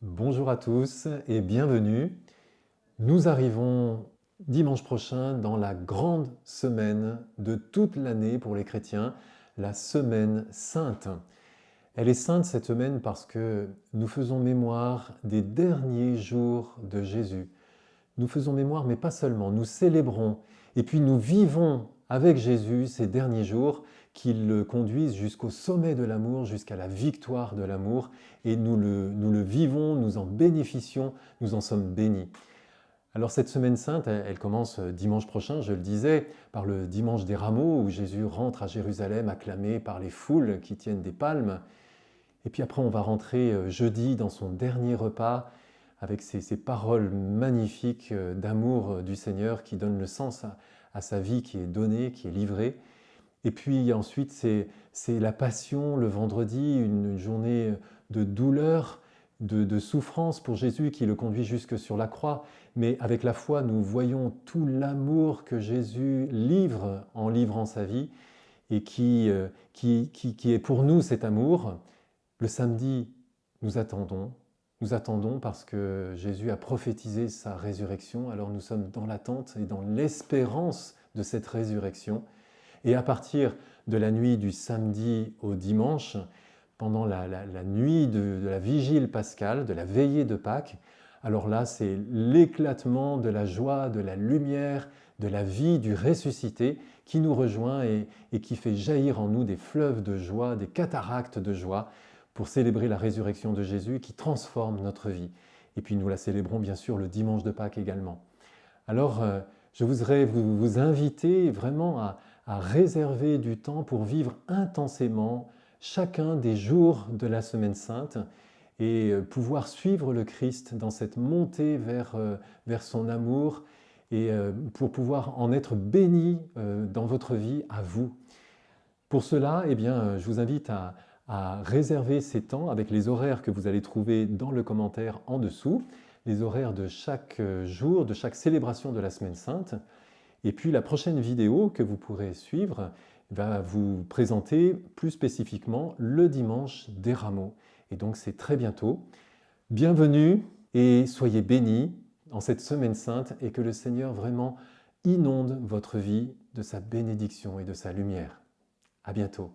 Bonjour à tous et bienvenue. Nous arrivons dimanche prochain dans la grande semaine de toute l'année pour les chrétiens, la semaine sainte. Elle est sainte cette semaine parce que nous faisons mémoire des derniers jours de Jésus. Nous faisons mémoire, mais pas seulement, nous célébrons et puis nous vivons avec Jésus ces derniers jours qui le conduisent jusqu'au sommet de l'amour, jusqu'à la victoire de l'amour, et nous le vivons, nous en bénéficions, nous en sommes bénis. Alors cette semaine sainte, elle commence dimanche prochain, je le disais, par le dimanche des rameaux, où Jésus rentre à Jérusalem acclamé par les foules qui tiennent des palmes. Et puis après, on va rentrer jeudi dans son dernier repas, avec ces paroles magnifiques d'amour du Seigneur qui donnent le sens à sa vie qui est donnée, qui est livrée. Et puis ensuite, c'est la passion le vendredi, une journée de douleur, de souffrance pour Jésus qui le conduit jusque sur la croix. Mais avec la foi, nous voyons tout l'amour que Jésus livre en livrant sa vie et qui est pour nous cet amour. Le samedi, nous attendons. Nous attendons parce que Jésus a prophétisé sa résurrection, alors nous sommes dans l'attente et dans l'espérance de cette résurrection. Et à partir de la nuit du samedi au dimanche, pendant la nuit de la vigile pascale, de la veillée de Pâques, alors là, c'est l'éclatement de la joie, de la lumière, de la vie du ressuscité qui nous rejoint et qui fait jaillir en nous des fleuves de joie, des cataractes de joie, pour célébrer la résurrection de Jésus qui transforme notre vie. Et puis nous la célébrons bien sûr le dimanche de Pâques également. Alors, je voudrais vous inviter vraiment à réserver du temps pour vivre intensément chacun des jours de la Semaine Sainte et pouvoir suivre le Christ dans cette montée vers son amour et pour pouvoir en être béni dans votre vie à vous. Pour cela, eh bien, je vous invite à réserver ces temps avec les horaires que vous allez trouver dans le commentaire en dessous, les horaires de chaque jour, de chaque célébration de la Semaine Sainte. Et puis la prochaine vidéo que vous pourrez suivre va vous présenter plus spécifiquement le dimanche des rameaux. Et donc c'est très bientôt. Bienvenue et soyez bénis en cette Semaine Sainte et que le Seigneur vraiment inonde votre vie de sa bénédiction et de sa lumière. À bientôt.